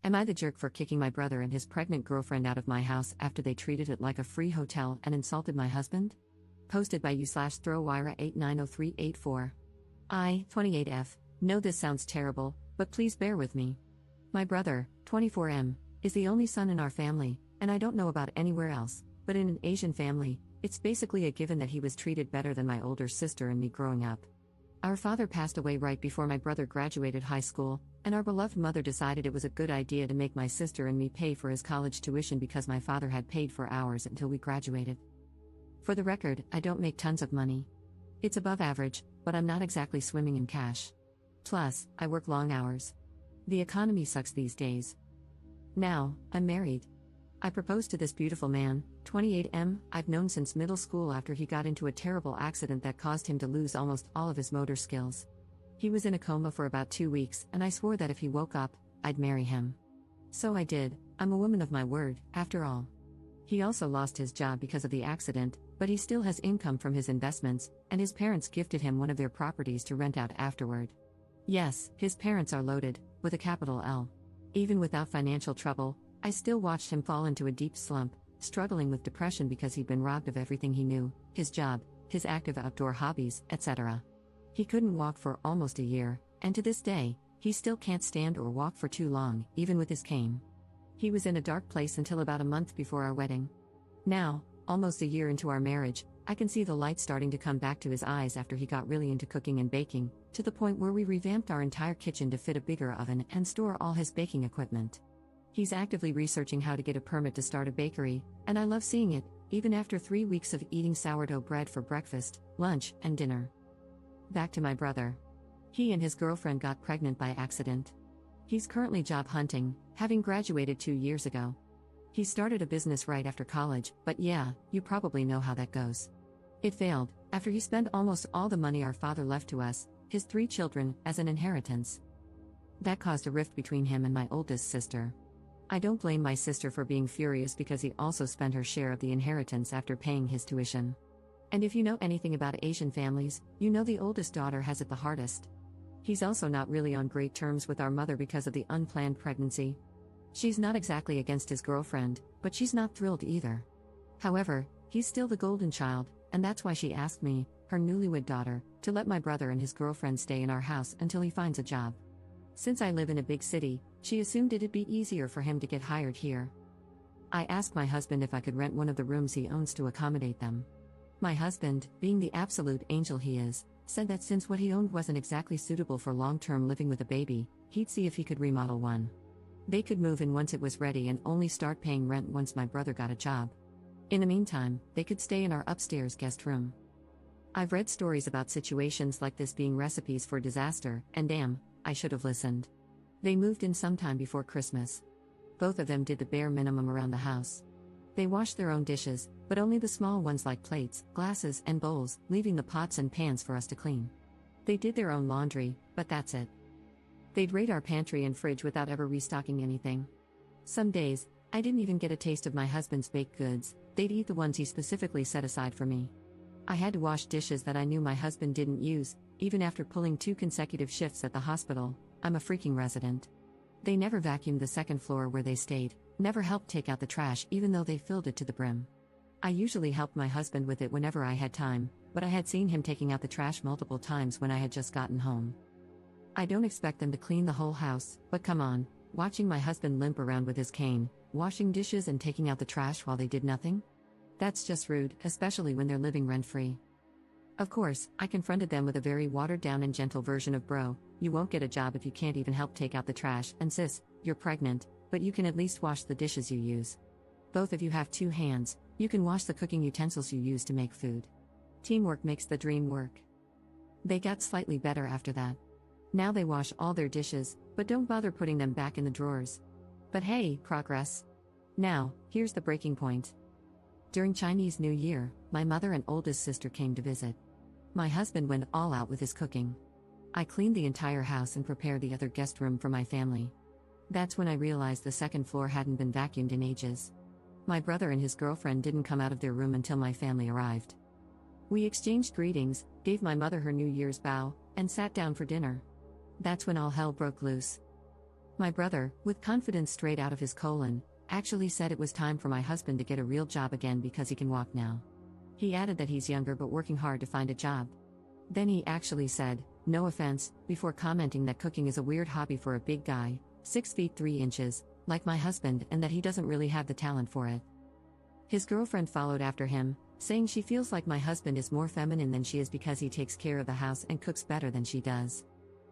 Am I the jerk for kicking my brother and his pregnant girlfriend out of my house after they treated it like a free hotel and insulted my husband? Posted by u/throwwira890384. I, 28F, know this sounds terrible, but please bear with me. My brother, 24M, is the only son in our family, and I don't know about anywhere else, but in an Asian family, it's basically a given that he was treated better than my older sister and me growing up. Our father passed away right before my brother graduated high school, and our beloved mother decided it was a good idea to make my sister and me pay for his college tuition because my father had paid for ours until we graduated. For the record, I don't make tons of money. It's above average, but I'm not exactly swimming in cash. Plus, I work long hours. The economy sucks these days. Now, I'm married. I proposed to this beautiful man, 28M, I've known since middle school after he got into a terrible accident that caused him to lose almost all of his motor skills. He was in a coma for about 2 weeks, and I swore that if he woke up, I'd marry him. So I did. I'm a woman of my word, after all. He also lost his job because of the accident, but he still has income from his investments, and his parents gifted him one of their properties to rent out afterward. Yes, his parents are loaded, with a capital L. Even without financial trouble, I still watched him fall into a deep slump, struggling with depression because he'd been robbed of everything he knew, his job, his active outdoor hobbies, etc. He couldn't walk for almost a year, and to this day, he still can't stand or walk for too long, even with his cane. He was in a dark place until about a month before our wedding. Now, almost a year into our marriage, I can see the light starting to come back to his eyes after he got really into cooking and baking, to the point where we revamped our entire kitchen to fit a bigger oven and store all his baking equipment. He's actively researching how to get a permit to start a bakery, and I love seeing it, even after 3 weeks of eating sourdough bread for breakfast, lunch, and dinner. Back to my brother. He and his girlfriend got pregnant by accident. He's currently job hunting, having graduated 2 years ago. He started a business right after college, but yeah, you probably know how that goes. It failed, after he spent almost all the money our father left to us, his 3 children, as an inheritance. That caused a rift between him and my oldest sister. I don't blame my sister for being furious because he also spent her share of the inheritance after paying his tuition. And if you know anything about Asian families, you know the oldest daughter has it the hardest. He's also not really on great terms with our mother because of the unplanned pregnancy. She's not exactly against his girlfriend, but she's not thrilled either. However, he's still the golden child, and that's why she asked me, her newlywed daughter, to let my brother and his girlfriend stay in our house until he finds a job. Since I live in a big city, she assumed it'd be easier for him to get hired here. I asked my husband if I could rent one of the rooms he owns to accommodate them. My husband, being the absolute angel he is, said that since what he owned wasn't exactly suitable for long-term living with a baby, he'd see if he could remodel one. They could move in once it was ready and only start paying rent once my brother got a job. In the meantime, they could stay in our upstairs guest room. I've read stories about situations like this being recipes for disaster, and damn, I should have listened. They moved in sometime before Christmas. Both of them did the bare minimum around the house. They washed their own dishes, but only the small ones like plates, glasses, and bowls, leaving the pots and pans for us to clean. They did their own laundry, but that's it. They'd raid our pantry and fridge without ever restocking anything. Some days, I didn't even get a taste of my husband's baked goods. They'd eat the ones he specifically set aside for me. I had to wash dishes that I knew my husband didn't use, even after pulling 2 consecutive shifts at the hospital. I'm a freaking resident. They never vacuumed the second floor where they stayed, never helped take out the trash even though they filled it to the brim. I usually helped my husband with it whenever I had time, but I had seen him taking out the trash multiple times when I had just gotten home. I don't expect them to clean the whole house, but come on, watching my husband limp around with his cane, washing dishes and taking out the trash while they did nothing? That's just rude, especially when they're living rent-free. Of course, I confronted them with a very watered-down and gentle version of bro, you won't get a job if you can't even help take out the trash, and sis, you're pregnant, but you can at least wash the dishes you use. Both of you have 2 hands, you can wash the cooking utensils you use to make food. Teamwork makes the dream work. They got slightly better after that. Now they wash all their dishes, but don't bother putting them back in the drawers. But hey, progress. Now, here's the breaking point. During Chinese New Year, my mother and oldest sister came to visit. My husband went all out with his cooking. I cleaned the entire house and prepared the other guest room for my family. That's when I realized the second floor hadn't been vacuumed in ages. My brother and his girlfriend didn't come out of their room until my family arrived. We exchanged greetings, gave my mother her New Year's bow, and sat down for dinner. That's when all hell broke loose. My brother, with confidence straight out of his colon, actually said it was time for my husband to get a real job again because he can walk now. He added that he's younger but working hard to find a job. Then he actually said, "No offense," before commenting that cooking is a weird hobby for a big guy, 6 feet 3 inches, like my husband, and that he doesn't really have the talent for it. His girlfriend followed after him, saying she feels like my husband is more feminine than she is because he takes care of the house and cooks better than she does.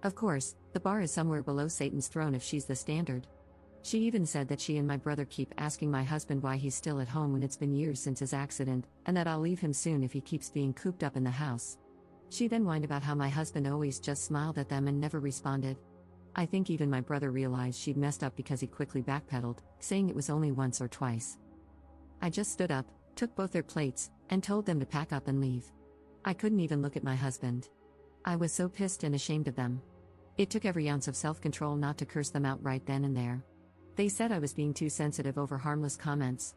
Of course, the bar is somewhere below Satan's throne if she's the standard. She even said that she and my brother keep asking my husband why he's still at home when it's been years since his accident, and that I'll leave him soon if he keeps being cooped up in the house. She then whined about how my husband always just smiled at them and never responded. I think even my brother realized she'd messed up because he quickly backpedaled, saying it was only once or twice. I just stood up, took both their plates, and told them to pack up and leave. I couldn't even look at my husband. I was so pissed and ashamed of them. It took every ounce of self-control not to curse them out right then and there. They said I was being too sensitive over harmless comments.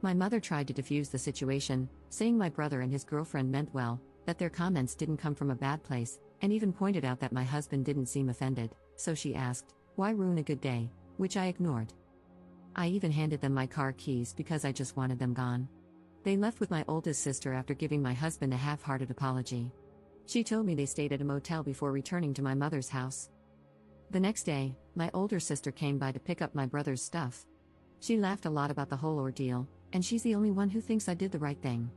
My mother tried to defuse the situation, saying my brother and his girlfriend meant well, that their comments didn't come from a bad place, and even pointed out that my husband didn't seem offended, so she asked, "Why ruin a good day?" which I ignored. I even handed them my car keys because I just wanted them gone. They left with my oldest sister after giving my husband a half-hearted apology. She told me they stayed at a motel before returning to my mother's house. The next day, my older sister came by to pick up my brother's stuff. She laughed a lot about the whole ordeal, and she's the only one who thinks I did the right thing.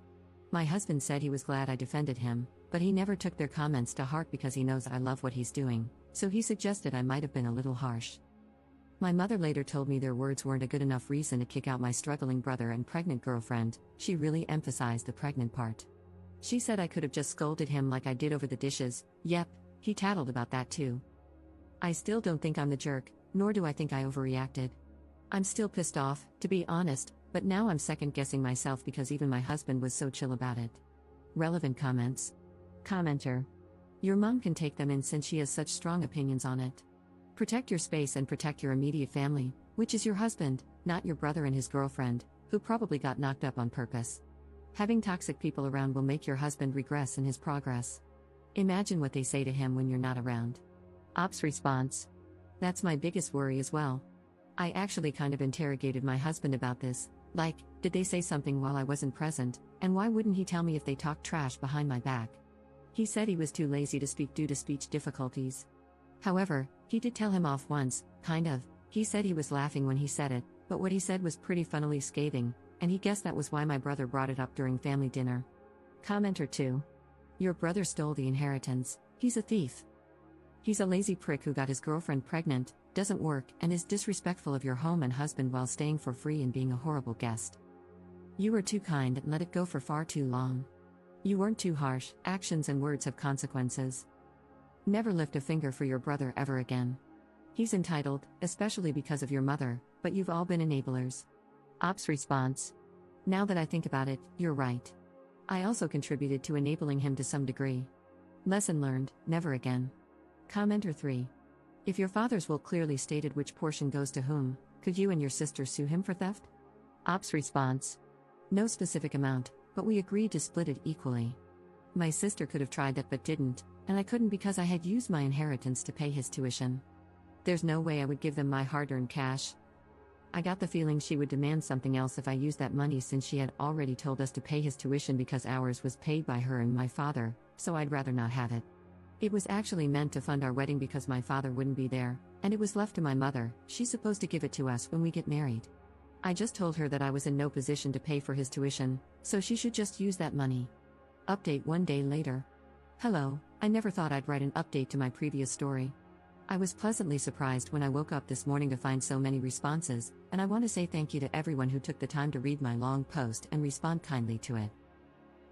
My husband said he was glad I defended him, but he never took their comments to heart because he knows I love what he's doing, so he suggested I might have been a little harsh. My mother later told me their words weren't a good enough reason to kick out my struggling brother and pregnant girlfriend. She really emphasized the pregnant part. She said I could have just scolded him like I did over the dishes. Yep, he tattled about that too. I still don't think I'm the jerk, nor do I think I overreacted. I'm still pissed off, to be honest, but now I'm second-guessing myself because even my husband was so chill about it. Relevant comments. Commenter. Your mom can take them in since she has such strong opinions on it. Protect your space and protect your immediate family, which is your husband, not your brother and his girlfriend, who probably got knocked up on purpose. Having toxic people around will make your husband regress in his progress. Imagine what they say to him when you're not around. Ops response. That's my biggest worry as well. I actually kind of interrogated my husband about this, like, did they say something while I wasn't present, and why wouldn't he tell me if they talked trash behind my back? He said he was too lazy to speak due to speech difficulties. However, he did tell him off once, kind of. He said he was laughing when he said it, but what he said was pretty funnily scathing, and he guessed that was why my brother brought it up during family dinner. Commenter 2. Your brother stole the inheritance. He's a thief. He's a lazy prick who got his girlfriend pregnant, doesn't work, and is disrespectful of your home and husband while staying for free and being a horrible guest. You were too kind and let it go for far too long. You weren't too harsh. Actions and words have consequences. Never lift a finger for your brother ever again. He's entitled, especially because of your mother, but you've all been enablers. Ops response. Now that I think about it, you're right. I also contributed to enabling him to some degree. Lesson learned, never again. Commenter 3. If your father's will clearly stated which portion goes to whom, could you and your sister sue him for theft? Ops response. No specific amount, but we agreed to split it equally. My sister could have tried that but didn't, and I couldn't because I had used my inheritance to pay his tuition. There's no way I would give them my hard-earned cash. I got the feeling she would demand something else if I used that money since she had already told us to pay his tuition because ours was paid by her and my father, so I'd rather not have it. It was actually meant to fund our wedding because my father wouldn't be there, and it was left to my mother. She's supposed to give it to us when we get married. I just told her that I was in no position to pay for his tuition, so she should just use that money. Update 1 day later. Hello, I never thought I'd write an update to my previous story. I was pleasantly surprised when I woke up this morning to find so many responses, and I want to say thank you to everyone who took the time to read my long post and respond kindly to it.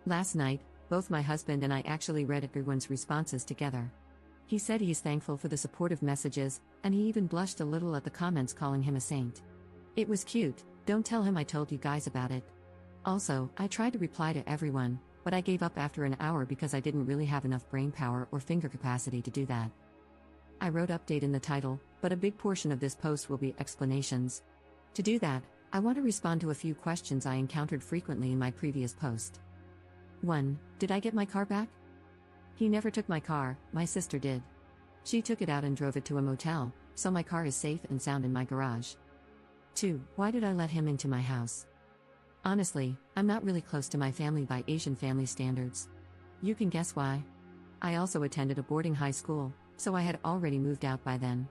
Last night, both my husband and I actually read everyone's responses together. He said he's thankful for the supportive messages, and he even blushed a little at the comments calling him a saint. It was cute. Don't tell him I told you guys about it. Also, I tried to reply to everyone, but I gave up after an hour because I didn't really have enough brain power or finger capacity to do that. I wrote update in the title, but a big portion of this post will be explanations. To do that, I want to respond to a few questions I encountered frequently in my previous post. 1. Did I get my car back? He never took my car, my sister did. She took it out and drove it to a motel, so my car is safe and sound in my garage. 2. Why did I let him into my house? Honestly, I'm not really close to my family by Asian family standards. You can guess why. I also attended a boarding high school, so I had already moved out by then.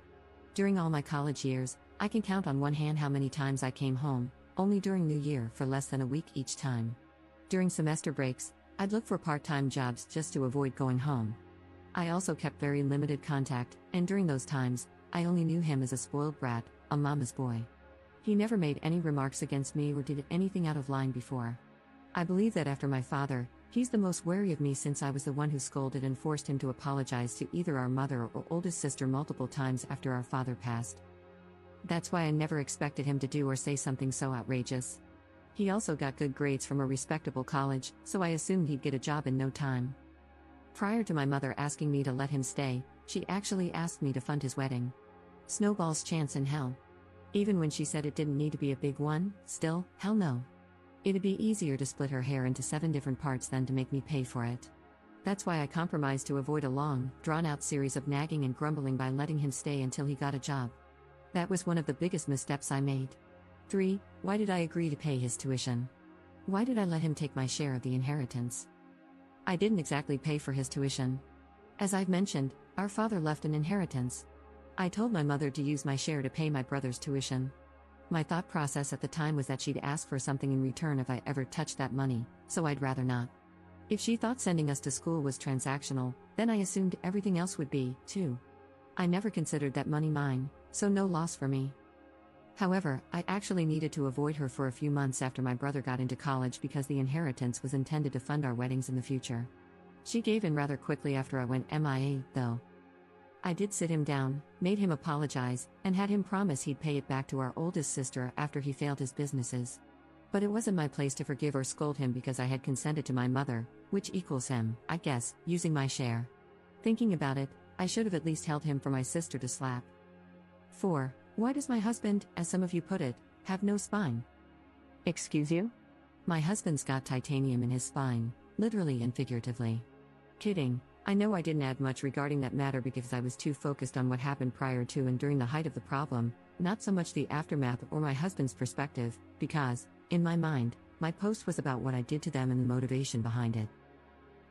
During all my college years, I can count on one hand how many times I came home, only during New Year for less than a week each time. During semester breaks, I'd look for part-time jobs just to avoid going home. I also kept very limited contact, and during those times, I only knew him as a spoiled brat, a mama's boy. He never made any remarks against me or did anything out of line before. I believe that after my father, he's the most wary of me since I was the one who scolded and forced him to apologize to either our mother or oldest sister multiple times after our father passed. That's why I never expected him to do or say something so outrageous. He also got good grades from a respectable college, so I assumed he'd get a job in no time. Prior to my mother asking me to let him stay, she actually asked me to fund his wedding. Snowball's chance in hell. Even when she said it didn't need to be a big one, still, hell no. It'd be easier to split her hair into 7 different parts than to make me pay for it. That's why I compromised to avoid a long, drawn-out series of nagging and grumbling by letting him stay until he got a job. That was one of the biggest missteps I made. 3. Why did I agree to pay his tuition? Why did I let him take my share of the inheritance? I didn't exactly pay for his tuition. As I've mentioned, our father left an inheritance. I told my mother to use my share to pay my brother's tuition. My thought process at the time was that she'd ask for something in return if I ever touched that money, so I'd rather not. If she thought sending us to school was transactional, then I assumed everything else would be, too. I never considered that money mine, so no loss for me. However, I actually needed to avoid her for a few months after my brother got into college because the inheritance was intended to fund our weddings in the future. She gave in rather quickly after I went MIA, though. I did sit him down, made him apologize, and had him promise he'd pay it back to our oldest sister after he failed his businesses. But it wasn't my place to forgive or scold him because I had consented to my mother, which equals him, I guess, using my share. Thinking about it, I should have at least held him for my sister to slap. 4. Why does my husband, as some of you put it, have no spine? Excuse you? My husband's got titanium in his spine, literally and figuratively. Kidding. I know I didn't add much regarding that matter because I was too focused on what happened prior to and during the height of the problem, not so much the aftermath or my husband's perspective, because, in my mind, my post was about what I did to them and the motivation behind it.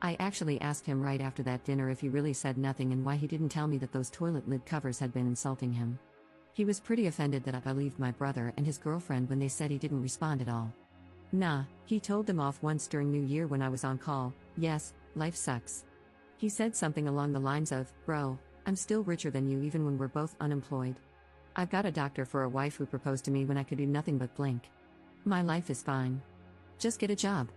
I actually asked him right after that dinner if he really said nothing and why he didn't tell me that those toilet lid covers had been insulting him. He was pretty offended that I believed my brother and his girlfriend when they said he didn't respond at all. Nah, he told them off once during New Year when I was on call. Yes, life sucks. He said something along the lines of, "Bro, I'm still richer than you even when we're both unemployed. I've got a doctor for a wife who proposed to me when I could do nothing but blink. My life is fine. Just get a job."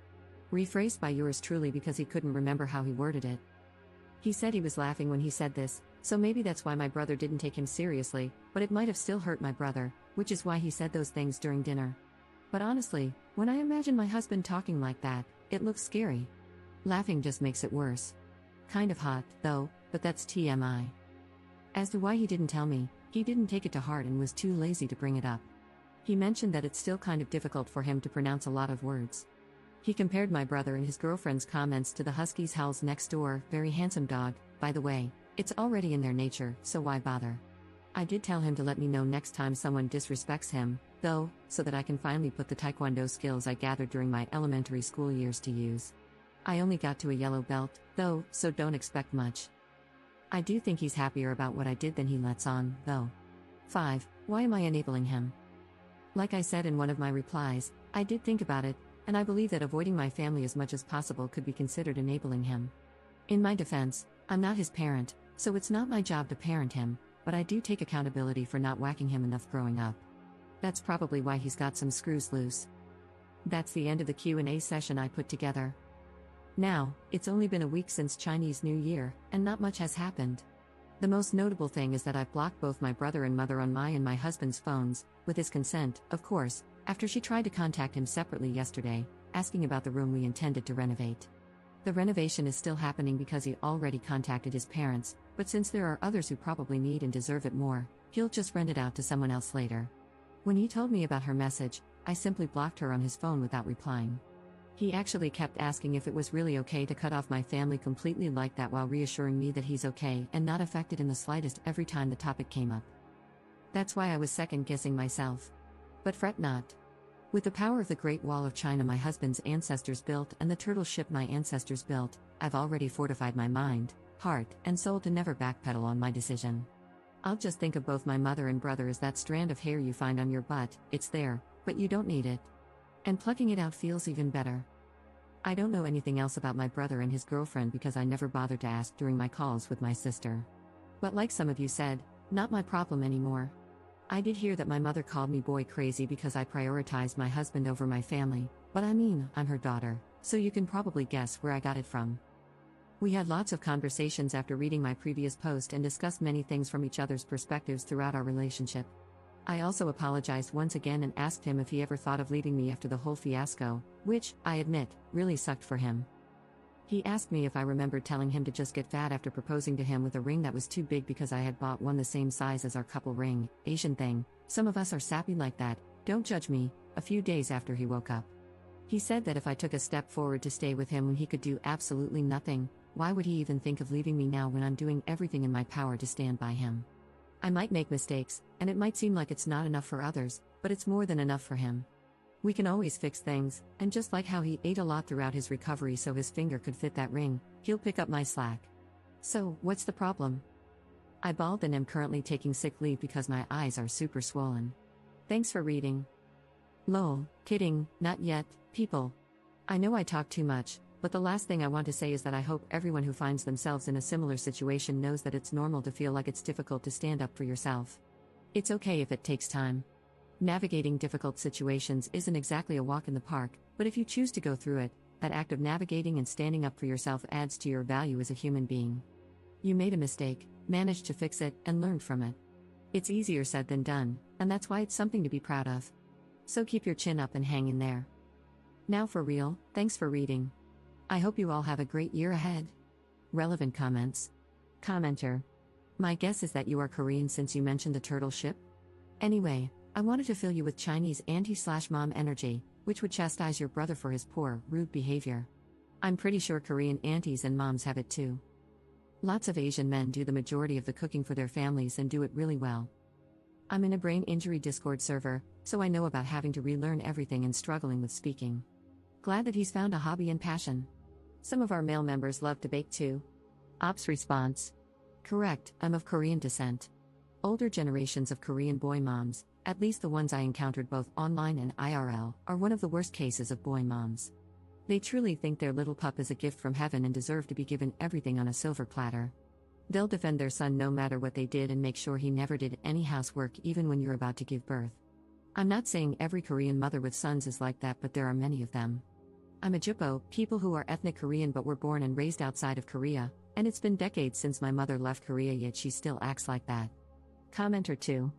Rephrased by yours truly because he couldn't remember how he worded it. He said he was laughing when he said this, so maybe that's why my brother didn't take him seriously, but it might have still hurt my brother, which is why he said those things during dinner. But honestly, when I imagine my husband talking like that, it looks scary. Laughing just makes it worse. Kind of hot, though, but that's TMI. As to why he didn't tell me, he didn't take it to heart and was too lazy to bring it up. He mentioned that it's still kind of difficult for him to pronounce a lot of words. He compared my brother and his girlfriend's comments to the Husky's Howl's next door, very handsome dog. By the way, it's already in their nature, so why bother? I did tell him to let me know next time someone disrespects him, though, so that I can finally put the taekwondo skills I gathered during my elementary school years to use. I only got to a yellow belt, though, so don't expect much. I do think he's happier about what I did than he lets on, though. 5. Why am I enabling him? Like I said in one of my replies, I did think about it, and I believe that avoiding my family as much as possible could be considered enabling him. In my defense, I'm not his parent, so it's not my job to parent him, but I do take accountability for not whacking him enough growing up. That's probably why he's got some screws loose. That's the end of the Q&A session I put together. Now, it's only been a week since Chinese New Year, and not much has happened. The most notable thing is that I've blocked both my brother and mother on my and my husband's phones, with his consent, of course, after she tried to contact him separately yesterday, asking about the room we intended to renovate. The renovation is still happening because he already contacted his parents, but since there are others who probably need and deserve it more, he'll just rent it out to someone else later. When he told me about her message, I simply blocked her on his phone without replying. He actually kept asking if it was really okay to cut off my family completely like that while reassuring me that he's okay and not affected in the slightest every time the topic came up. That's why I was second guessing myself. But fret not. With the power of the Great Wall of China my husband's ancestors built and the turtle ship my ancestors built, I've already fortified my mind, heart, and soul to never backpedal on my decision. I'll just think of both my mother and brother as that strand of hair you find on your butt. It's there, but you don't need it. And plucking it out feels even better. I don't know anything else about my brother and his girlfriend because I never bothered to ask during my calls with my sister. But like some of you said, not my problem anymore. I did hear that my mother called me boy crazy because I prioritized my husband over my family, but I mean, I'm her daughter, so you can probably guess where I got it from. We had lots of conversations after reading my previous post and discussed many things from each other's perspectives throughout our relationship. I also apologized once again and asked him if he ever thought of leaving me after the whole fiasco, which, I admit, really sucked for him. He asked me if I remembered telling him to just get fat after proposing to him with a ring that was too big because I had bought one the same size as our couple ring. Asian thing, some of us are sappy like that, don't judge me. A few days after he woke up, he said that if I took a step forward to stay with him when he could do absolutely nothing, why would he even think of leaving me now when I'm doing everything in my power to stand by him? I might make mistakes, and it might seem like it's not enough for others, but it's more than enough for him. We can always fix things, and just like how he ate a lot throughout his recovery so his finger could fit that ring, he'll pick up my slack. So, what's the problem? I bawled and am currently taking sick leave because my eyes are super swollen. Thanks for reading. Lol, kidding, not yet, people. I know I talk too much, but the last thing I want to say is that I hope everyone who finds themselves in a similar situation knows that it's normal to feel like it's difficult to stand up for yourself. It's okay if it takes time. Navigating difficult situations isn't exactly a walk in the park, but if you choose to go through it, that act of navigating and standing up for yourself adds to your value as a human being. You made a mistake, managed to fix it, and learned from it. It's easier said than done, and that's why it's something to be proud of. So keep your chin up and hang in there. Now for real, thanks for reading. I hope you all have a great year ahead. Relevant comments. Commenter. My guess is that you are Korean since you mentioned the turtle ship? Anyway, I wanted to fill you with Chinese auntie/mom energy, which would chastise your brother for his poor, rude behavior. I'm pretty sure Korean aunties and moms have it too. Lots of Asian men do the majority of the cooking for their families and do it really well. I'm in a brain injury Discord server, so I know about having to relearn everything and struggling with speaking. Glad that he's found a hobby and passion. Some of our male members love to bake too. Ops response. Correct, I'm of Korean descent. Older generations of Korean boy moms, at least the ones I encountered both online and IRL, are one of the worst cases of boy moms. They truly think their little pup is a gift from heaven and deserve to be given everything on a silver platter. They'll defend their son no matter what they did and make sure he never did any housework even when you're about to give birth. I'm not saying every Korean mother with sons is like that, but there are many of them. I'm a Jippo, people who are ethnic Korean but were born and raised outside of Korea, and it's been decades since my mother left Korea yet she still acts like that. Commenter 2.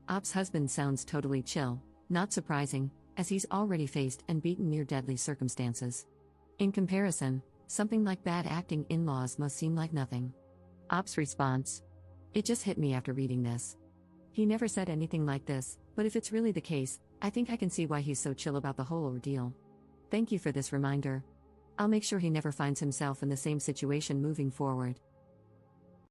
Op's husband sounds totally chill, not surprising, as he's already faced and beaten near deadly circumstances. In comparison, something like bad acting in-laws must seem like nothing. Op's response. It just hit me after reading this. He never said anything like this, but if it's really the case, I think I can see why he's so chill about the whole ordeal. Thank you for this reminder. I'll make sure he never finds himself in the same situation moving forward.